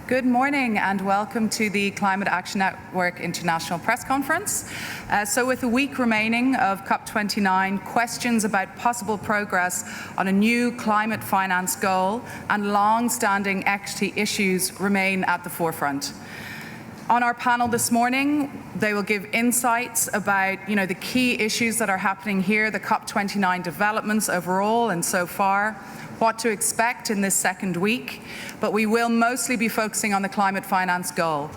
Good morning and welcome to the Climate Action Network International Press Conference. So with a week remaining of COP29, questions about possible progress on a new climate finance goal and long-standing equity issues remain at the forefront. On our panel this morning, they will give insights about the key issues that are happening here, the COP29 developments overall and so far, what to expect in this second week, but we will mostly be focusing on the climate finance goal,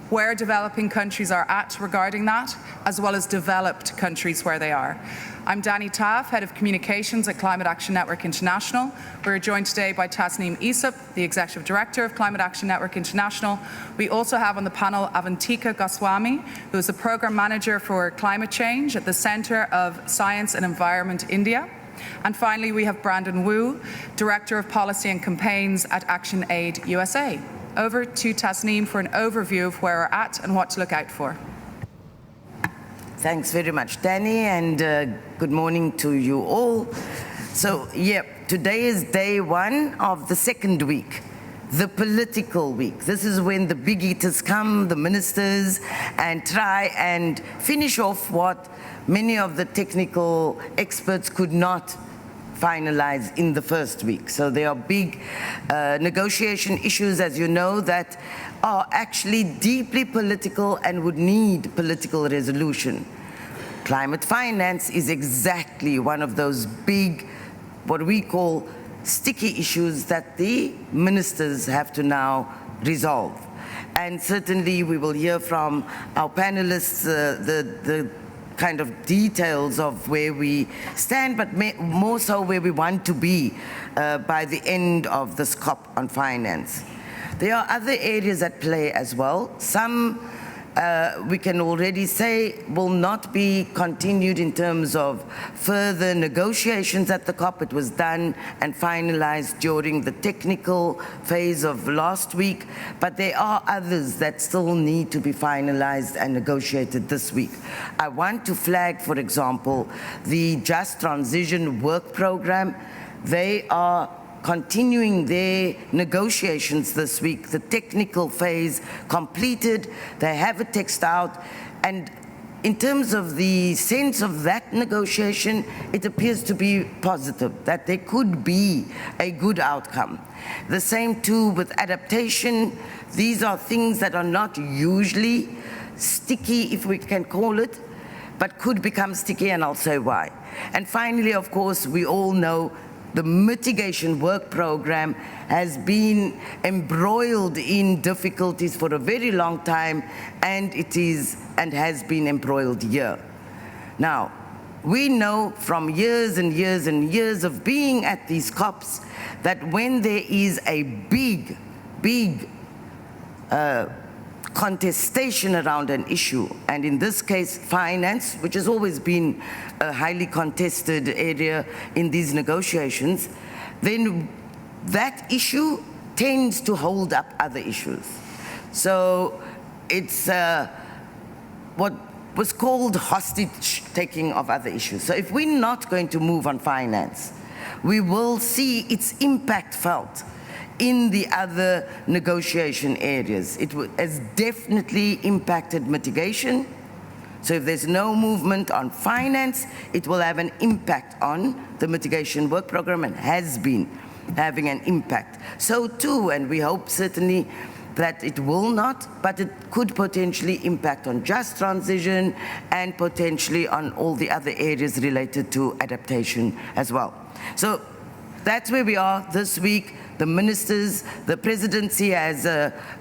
where developing countries are at regarding that, as well as developed countries where they are. I'm Danny Taff, Head of Communications at Climate Action Network International. We're joined today by Tasneem Isap, the Executive Director of Climate Action Network International. We also have on the panel Avantika Goswami, who is the Programme Manager for Climate Change at the Centre of Science and Environment India. And finally, we have Brandon Wu, Director of Policy and Campaigns at Action Aid USA. Over to Tasneem for an overview of where we're at and what to look out for. Thanks very much, Danny, and good morning to you all. So, today is day one of the second week, the political week. This is when the big eaters come, the ministers, and try and finish off what many of the technical experts could not finalize in the first week. So there are big negotiation issues, as you know, that are actually deeply political and would need political resolution. Climate finance is exactly one of those big, what we call sticky issues that the ministers have to now resolve. And certainly we will hear from our panelists the kind of details of where we stand, but more so where we want to be by the end of this COP on finance. There are other areas at play as well. Some we can already say will not be continued in terms of further negotiations at the COP. It was done and finalized during the technical phase of last week, but there are others that still need to be finalized and negotiated this week. I want to flag, for example, the Just Transition Work Program. They are continuing their negotiations this week, the technical phase completed, they have a text out, and in terms of the sense of that negotiation, it appears to be positive, that there could be a good outcome. The same too with adaptation. These are things that are not usually sticky, if we can call it, but could become sticky, and I'll say why. And finally, of course, we all know the mitigation work program has been embroiled in difficulties for a very long time, and it is and has been embroiled here. Now, we know from years and years and years of being at these COPs that when there is a big contestation around an issue, and in this case finance, which has always been a highly contested area in these negotiations, then that issue tends to hold up other issues. So it's what was called hostage taking of other issues. So if we're not going to move on finance, we will see its impact felt in the other negotiation areas. It has definitely impacted mitigation. So if there's no movement on finance, it will have an impact on the mitigation work program, and has been having an impact. So too, and we hope certainly that it will not, but it could potentially impact on just transition and potentially on all the other areas related to adaptation as well. So that's where we are this week. The ministers, the presidency has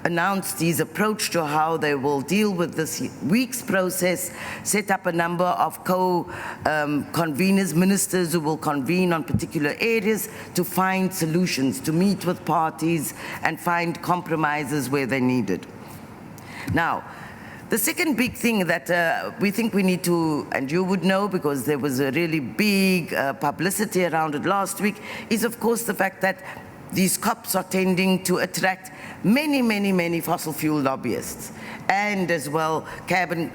announced his approach to how they will deal with this week's process, set up a number of co-conveners, ministers who will convene on particular areas to find solutions, to meet with parties and find compromises where they're needed. Now, the second big thing that we think we need to, and you would know because there was a really big publicity around it last week, is of course the fact that these COPs are tending to attract many fossil fuel lobbyists, and as well carbon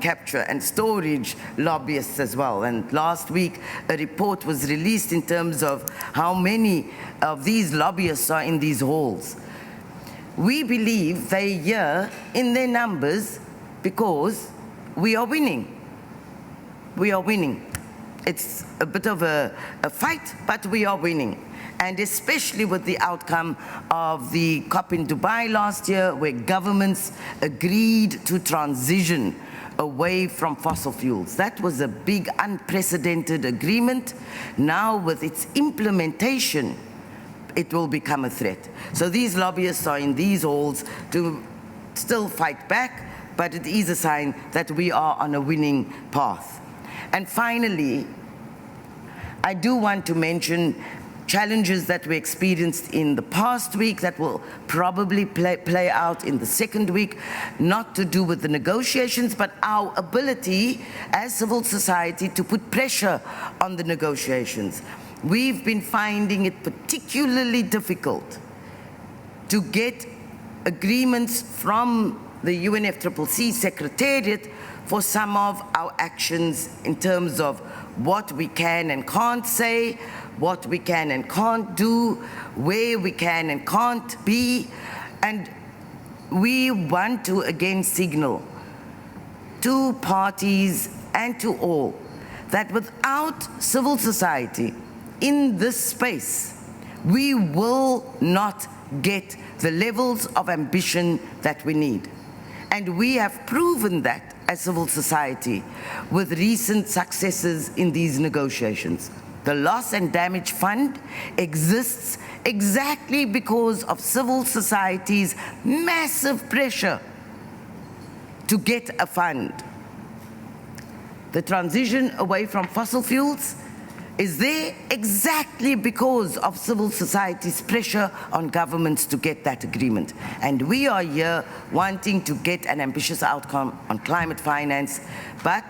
capture and storage lobbyists as well. And last week, a report was released in terms of how many of these lobbyists are in these halls. We believe they're here in their numbers because we are winning. We are winning. It's a bit of a fight, but we are winning. And especially with the outcome of the COP in Dubai last year, where governments agreed to transition away from fossil fuels. That was a big, unprecedented agreement. Now, with its implementation, it will become a threat. So these lobbyists are in these halls to still fight back, but it is a sign that we are on a winning path. And finally, I do want to mention challenges that we experienced in the past week that will probably play out in the second week, not to do with the negotiations, but our ability as civil society to put pressure on the negotiations. We've been finding it particularly difficult to get agreements from the UNFCCC Secretariat for some of our actions in terms of what we can and can't say, what we can and can't do, where we can and can't be. And we want to again signal to parties and to all that without civil society in this space, we will not get the levels of ambition that we need. And we have proven that as civil society with recent successes in these negotiations. The Loss and Damage Fund exists exactly because of civil society's massive pressure to get a fund. The transition away from fossil fuels is there exactly because of civil society's pressure on governments to get that agreement. And we are here wanting to get an ambitious outcome on climate finance, but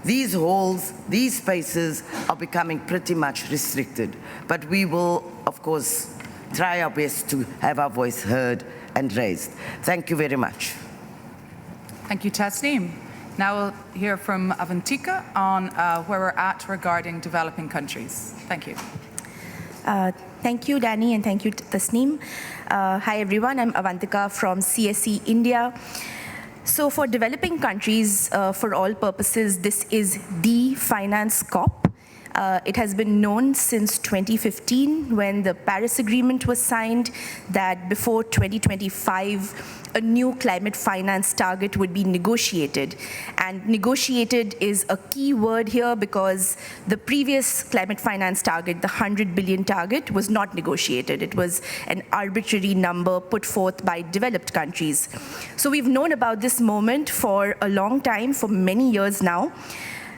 these halls, these spaces are becoming pretty much restricted. But we will, of course, try our best to have our voice heard and raised. Thank you very much. Thank you, Tasneem. Now we'll hear from Avantika on where we're at regarding developing countries. Thank you. Thank you, Danny, and thank you, Tasneem. Hi, everyone. I'm Avantika from CSE India. So for developing countries, for all purposes, this is the finance COP. It has been known since 2015 when the Paris Agreement was signed that before 2025, a new climate finance target would be negotiated. And negotiated is a key word here because the previous climate finance target, the 100 billion target, was not negotiated. It was an arbitrary number put forth by developed countries. So we've known about this moment for a long time, for many years now.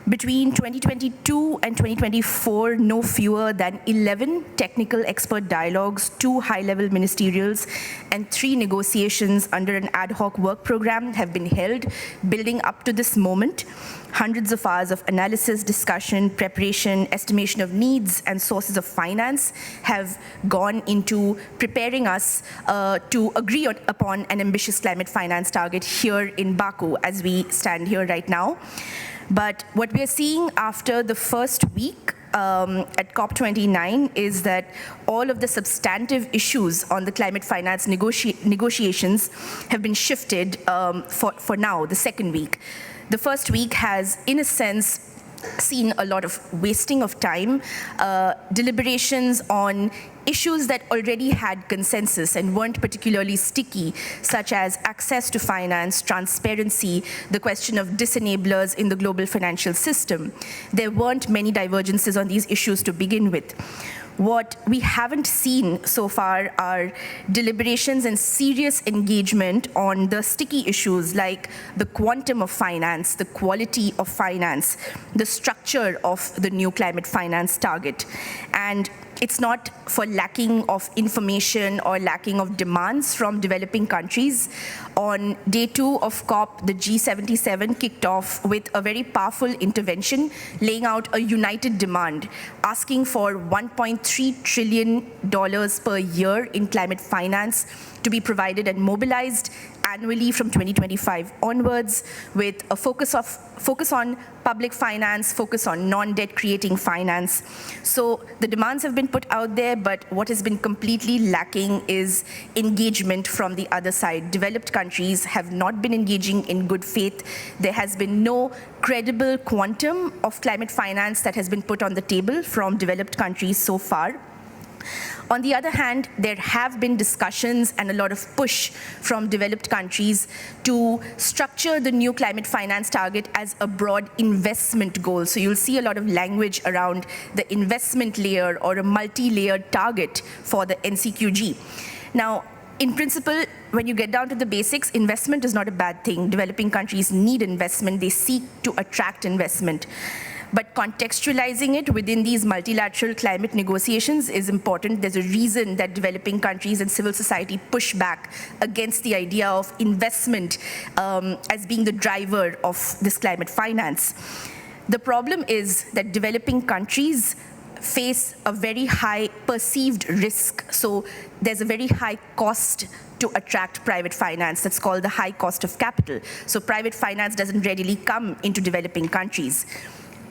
Between 2022 and 2024, no fewer than 11 technical expert dialogues, 2 high-level ministerials, and 3 negotiations under an ad hoc work program have been held, building up to this moment. Hundreds of hours of analysis, discussion, preparation, estimation of needs and sources of finance have gone into preparing us to agree upon an ambitious climate finance target here in Baku as we stand here right now. But what we are seeing after the first week at COP29 is that all of the substantive issues on the climate finance negotiations have been shifted for now, the second week. The first week has, in a sense, seen a lot of wasting of time, deliberations on issues that already had consensus and weren't particularly sticky, such as access to finance, transparency, the question of disenablers in the global financial system. There weren't many divergences on these issues to begin with. What we haven't seen so far are deliberations and serious engagement on the sticky issues like the quantum of finance, the quality of finance, the structure of the new climate finance target. And it's not for lacking of information or lacking of demands from developing countries. on day 2 of COP, the G77 kicked off with a very powerful intervention, laying out a united demand, asking for $1.3 trillion per year in climate finance to be provided and mobilized annually from 2025 onwards, with a focus on public finance, focus on non-debt creating finance. So the demands have been put out there, but what has been completely lacking is engagement from the other side. Developed countries have not been engaging in good faith. There has been no credible quantum of climate finance that has been put on the table from developed countries so far. On the other hand, there have been discussions and a lot of push from developed countries to structure the new climate finance target as a broad investment goal. So you'll see a lot of language around the investment layer or a multi-layered target for the NCQG. Now, in principle, when you get down to the basics, investment is not a bad thing. Developing countries need investment. They seek to attract investment. But contextualizing it within these multilateral climate negotiations is important. There's a reason that developing countries and civil society push back against the idea of investment as being the driver of this climate finance. The problem is that developing countries face a very high perceived risk. So there's a very high cost to attract private finance. That's called the high cost of capital. So private finance doesn't readily come into developing countries.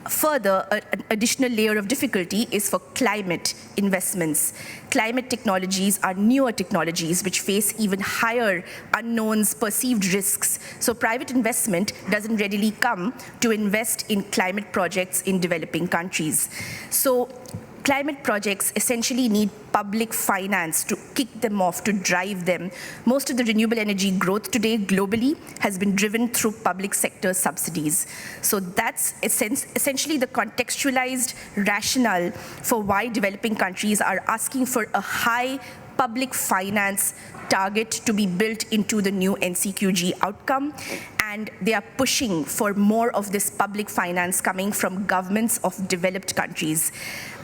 Further, an additional layer of difficulty is for climate investments. Climate technologies are newer technologies which face even higher unknowns, perceived risks. So private investment doesn't readily come to invest in climate projects in developing countries. So climate projects essentially need public finance to kick them off, to drive them. Most of the renewable energy growth today globally has been driven through public sector subsidies. So that's essentially the contextualized rationale for why developing countries are asking for a high public finance target to be built into the new NCQG outcome. And they are pushing for more of this public finance coming from governments of developed countries.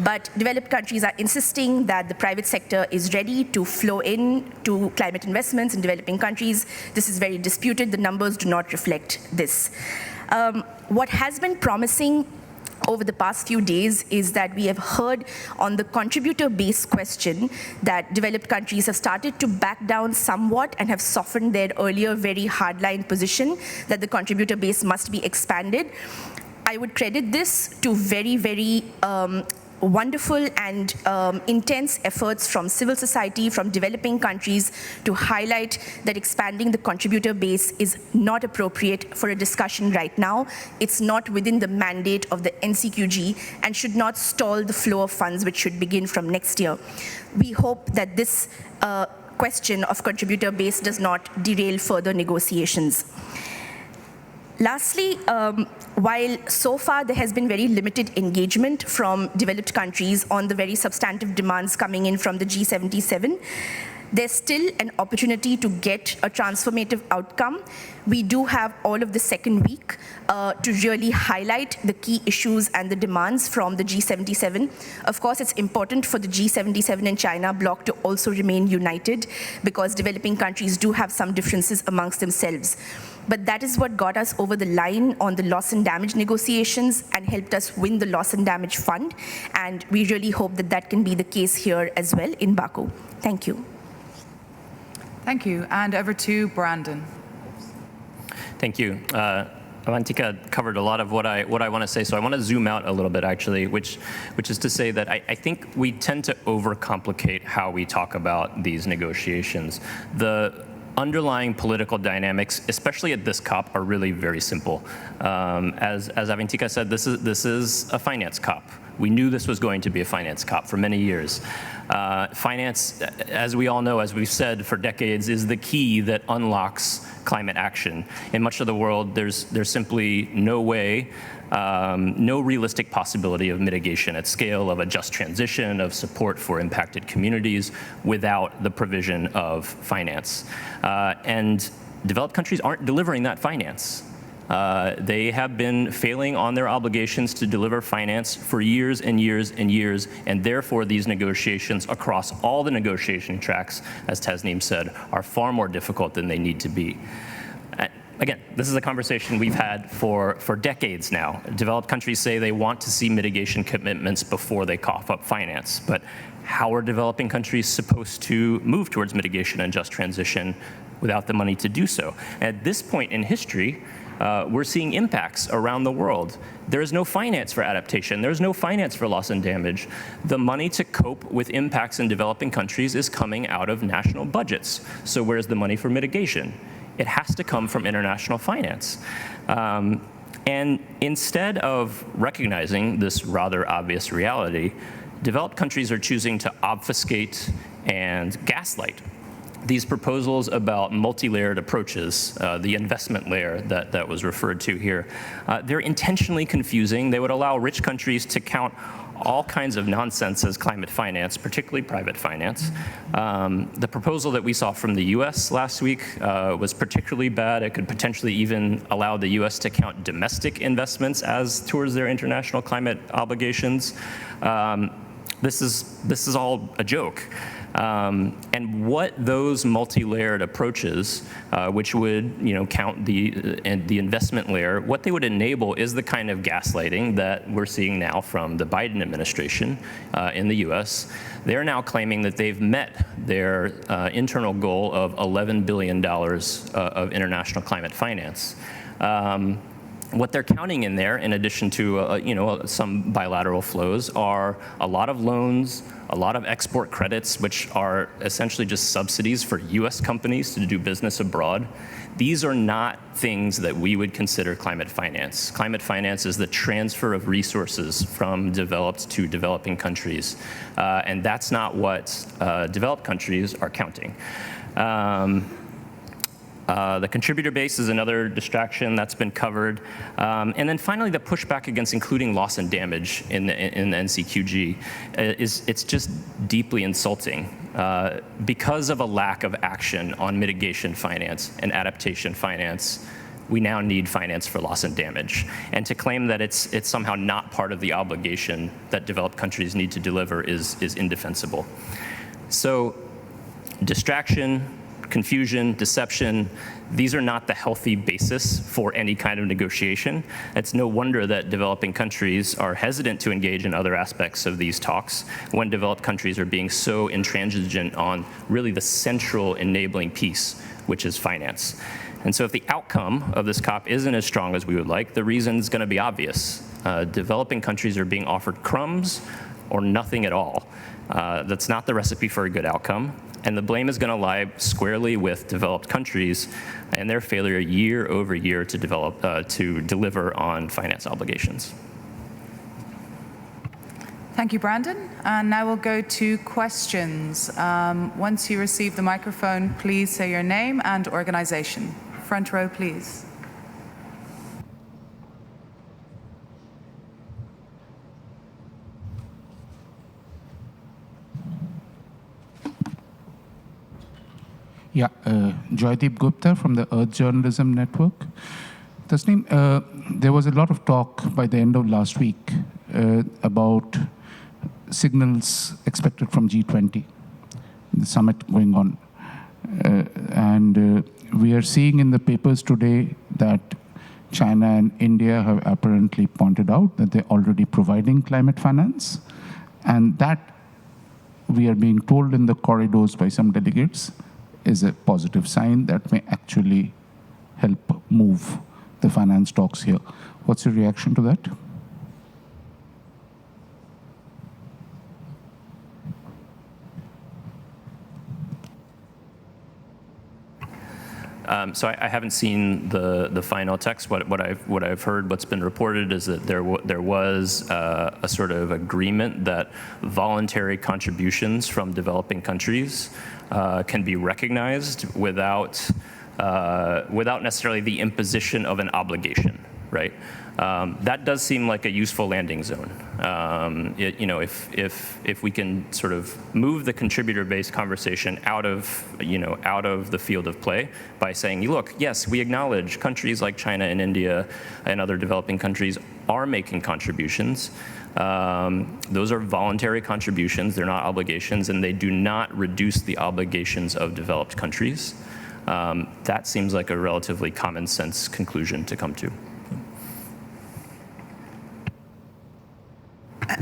But developed countries are insisting that the private sector is ready to flow in to climate investments in developing countries. This is very disputed. The numbers do not reflect this. What has been promising over the past few days is that we have heard on the contributor-based question that developed countries have started to back down somewhat and have softened their earlier very hardline position that the contributor base must be expanded. I would credit this to very, very wonderful and intense efforts from civil society, from developing countries to highlight that expanding the contributor base is not appropriate for a discussion right now. It's not within the mandate of the NCQG and should not stall the flow of funds which should begin from next year. We hope that this question of contributor base does not derail further negotiations. Lastly, while so far there has been very limited engagement from developed countries on the very substantive demands coming in from the G77, there's still an opportunity to get a transformative outcome. We do have all of the second week to really highlight the key issues and the demands from the G77. Of course, it's important for the G77 and China bloc to also remain united because developing countries do have some differences amongst themselves. But that is what got us over the line on the loss and damage negotiations and helped us win the loss and damage fund. And we really hope that that can be the case here as well in Baku. Thank you. Thank you. And over to Brandon. Thank you. Avantika covered a lot of what I want to say, so I want to zoom out a little bit, actually, which is to say that I think we tend to overcomplicate how we talk about these negotiations. The underlying political dynamics, especially at this COP, are really very simple. As Avantika said, this is a finance COP. We knew this was going to be a finance COP for many years. Finance, as we all know, as we've said for decades, is the key that unlocks climate action. In much of the world, there's simply no way, no realistic possibility of mitigation at scale, of a just transition, of support for impacted communities without the provision of finance. And developed countries aren't delivering that finance. They have been failing on their obligations to deliver finance for years and years and years, and therefore these negotiations across all the negotiation tracks, as Tasneem said, are far more difficult than they need to be. Again, this is a conversation we've had for decades now. Developed countries say they want to see mitigation commitments before they cough up finance, but how are developing countries supposed to move towards mitigation and just transition without the money to do so? At this point in history, we're seeing impacts around the world. There is no finance for adaptation. There's no finance for loss and damage. The money to cope with impacts in developing countries is coming out of national budgets. So where's the money for mitigation? It has to come from international finance. And instead of recognizing this rather obvious reality, developed countries are choosing to obfuscate and gaslight these proposals about multi-layered approaches, the investment layer that was referred to here. They're intentionally confusing. They would allow rich countries to count all kinds of nonsense as climate finance, particularly private finance. The proposal that we saw from the US last week was particularly bad. It could potentially even allow the US to count domestic investments as towards their international climate obligations. This is all a joke. And what those multi-layered approaches, which would count the investment layer, what they would enable is the kind of gaslighting that we're seeing now from the Biden administration in the US. They're now claiming that they've met their internal goal of $11 billion of international climate finance. What they're counting in there, in addition to some bilateral flows, are a lot of loans, a lot of export credits, which are essentially just subsidies for US companies to do business abroad. These are not things that we would consider climate finance. Climate finance is the transfer of resources from developed to developing countries. And that's not what developed countries are counting. The contributor base is another distraction that's been covered. And then finally, the pushback against including loss and damage in the NCQG it's just deeply insulting. Because of a lack of action on mitigation finance and adaptation finance, we now need finance for loss and damage. And to claim that it's somehow not part of the obligation that developed countries need to deliver is indefensible. So distraction, confusion, deception, these are not the healthy basis for any kind of negotiation. It's no wonder that developing countries are hesitant to engage in other aspects of these talks when developed countries are being so intransigent on really the central enabling piece, which is finance. And so if the outcome of this COP isn't as strong as we would like, the reason is going to be obvious. Developing countries are being offered crumbs or nothing at all. That's not the recipe for a good outcome. And the blame is going to lie squarely with developed countries and their failure year over year to deliver on finance obligations. Thank you, Brandon. And now we'll go to questions. Once you receive the microphone, please say your name and organization. Front row, please. Yeah, Joydeep Gupta from the Earth Journalism Network. Tasneem, there was a lot of talk by the end of last week about signals expected from G20, the summit going on. And we are seeing in the papers today that China and India have apparently pointed out that they're already providing climate finance. And that, we are being told in the corridors by some delegates, is a positive sign that may actually help move the finance talks here. What's your reaction to that? So I haven't seen the final text. What I've heard, what's been reported is that there was a sort of agreement that voluntary contributions from developing countries can be recognized without necessarily the imposition of an obligation, right? That does seem like a useful landing zone. If we can sort of move the contributor-based conversation out of the field of play by saying, look, yes, we acknowledge countries like China and India and other developing countries are making contributions. Those are voluntary contributions, they're not obligations, and they do not reduce the obligations of developed countries. That seems like a relatively common sense conclusion to come to.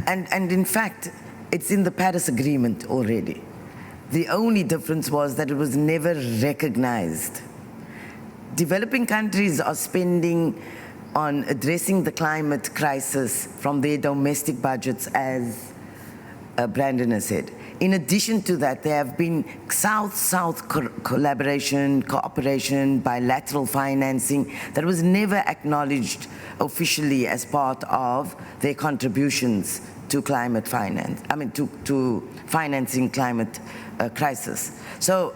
And in fact, it's in the Paris Agreement already. The only difference was that it was never recognized. Developing countries are spending on addressing the climate crisis from their domestic budgets, as Brandon has said. In addition to that, there have been South-South collaboration, cooperation, bilateral financing that was never acknowledged officially as part of their contributions to climate finance, to financing climate crisis. So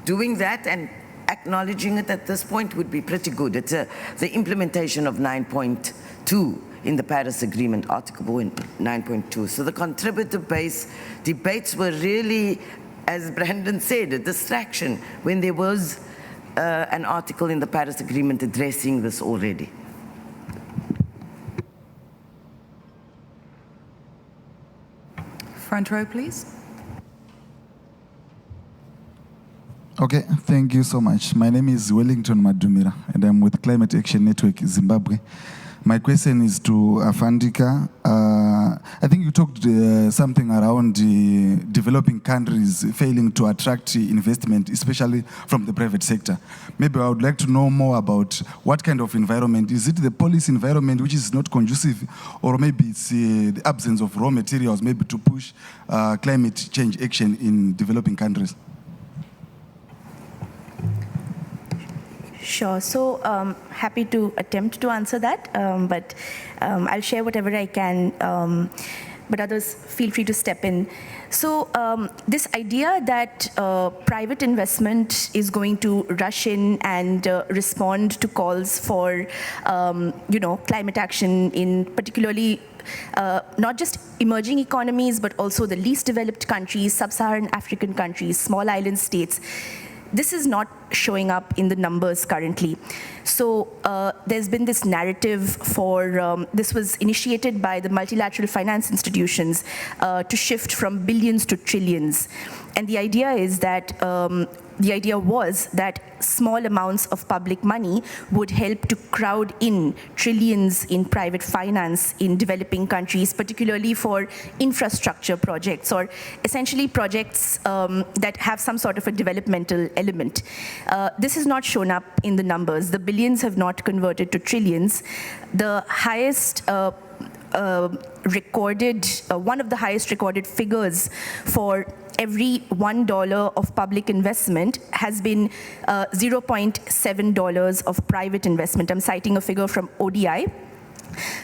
doing that and acknowledging it at this point would be pretty good. It's the implementation of 9.2 in the Paris Agreement, Article 9.2. So the contributor-based debates were really, as Brandon said, a distraction when there was an article in the Paris Agreement addressing this already. Front row, please. Okay, thank you so much. My name is Wellington Madumira, and I'm with Climate Action Network Zimbabwe. My question is to Afandika. I think you talked something around developing countries failing to attract investment, especially from the private sector. Maybe I would like to know more about what kind of environment. Is it the policy environment which is not conducive, or maybe it's the absence of raw materials, maybe to push climate change action in developing countries? Sure. So happy to attempt to answer that, but I'll share whatever I can, but others feel free to step in. So this idea that private investment is going to rush in and respond to calls for, climate action in particularly not just emerging economies, but also the least developed countries, sub-Saharan African countries, small island states. This is not showing up in the numbers currently. So there's been this narrative for, this was initiated by the multilateral finance institutions to shift from billions to trillions. And the idea is that, the idea was that small amounts of public money would help to crowd in trillions in private finance in developing countries, particularly for infrastructure projects, or essentially projects that have some sort of a developmental element. This is not shown up in the numbers. The billions have not converted to trillions. The highest recorded, one of the highest recorded figures for every $1 of public investment has been $0.7 of private investment. I'm citing a figure from ODI.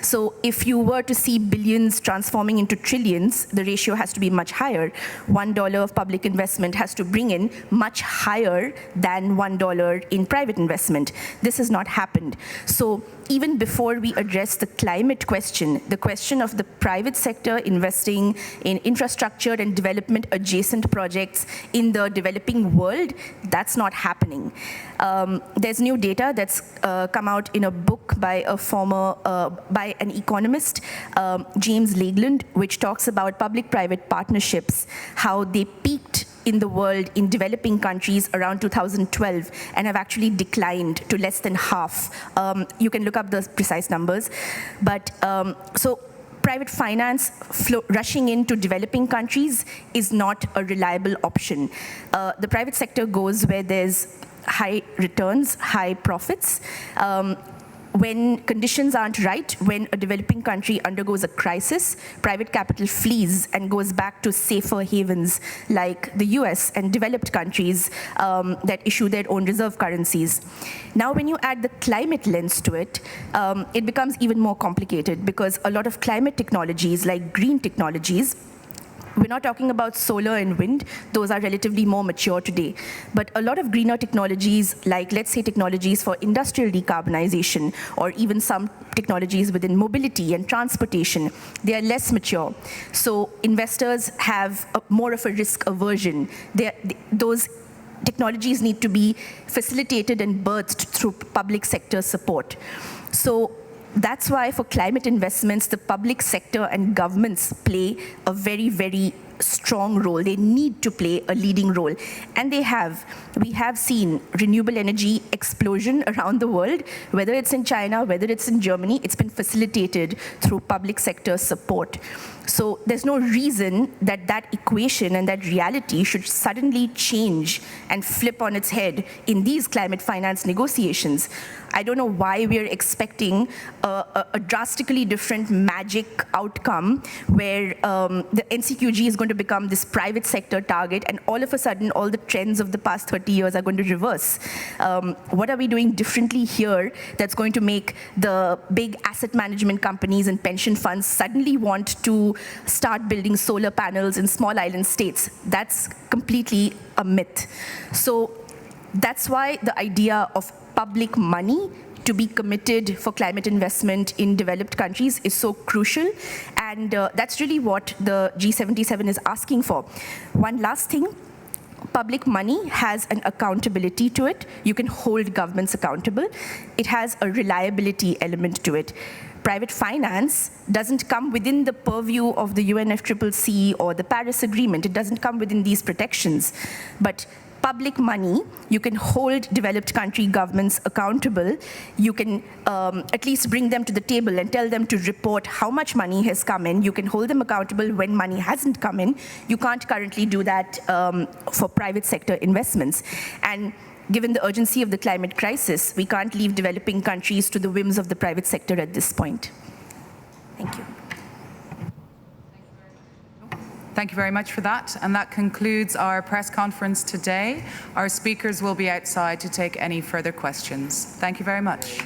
So if you were to see billions transforming into trillions, the ratio has to be much higher. $1 of public investment has to bring in much higher than $1 in private investment. This has not happened. So even before we address the climate question, the question of the private sector investing in infrastructure and development adjacent projects in the developing world, that's not happening. There's new data that's come out in a book by a by an economist, James Lakeland, which talks about public-private partnerships, how they peaked in the world in developing countries around 2012 and have actually declined to less than half. You can look up the precise numbers. But so private finance rushing into developing countries is not a reliable option. The private sector goes where there's high returns, high profits. When conditions aren't right, when a developing country undergoes a crisis, private capital flees and goes back to safer havens like the US and developed countries that issue their own reserve currencies. Now, when you add the climate lens to it, it becomes even more complicated because a lot of climate technologies, like green technologies, we're not talking about solar and wind. Those are relatively more mature today. But a lot of greener technologies, like let's say technologies for industrial decarbonization, or even some technologies within mobility and transportation, they are less mature. So investors have more of a risk aversion. Those technologies need to be facilitated and birthed through public sector support. So that's why for climate investments, the public sector and governments play a very, very strong role. They need to play a leading role. And they have. We have seen renewable energy explosion around the world, whether it's in China, whether it's in Germany, it's been facilitated through public sector support. So there's no reason that that equation and that reality should suddenly change and flip on its head in these climate finance negotiations. I don't know why we're expecting a drastically different magic outcome where the NCQG is going to become this private sector target, and all of a sudden all the trends of the past 30 years are going to reverse. What are we doing differently here that's going to make the big asset management companies and pension funds suddenly want to start building solar panels in small island states? That's completely a myth. So that's why the idea of public money to be committed for climate investment in developed countries is so crucial, and that's really what the G77 is asking for. One last thing, public money has an accountability to it. You can hold governments accountable. It has a reliability element to it. Private finance doesn't come within the purview of the UNFCCC or the Paris Agreement. It doesn't come within these protections. But public money, you can hold developed country governments accountable. You can at least bring them to the table and tell them to report how much money has come in. You can hold them accountable when money hasn't come in. You can't currently do that for private sector investments. And given the urgency of the climate crisis, we can't leave developing countries to the whims of the private sector at this point. Thank you. Thank you very much for that. And that concludes our press conference today. Our speakers will be outside to take any further questions. Thank you very much.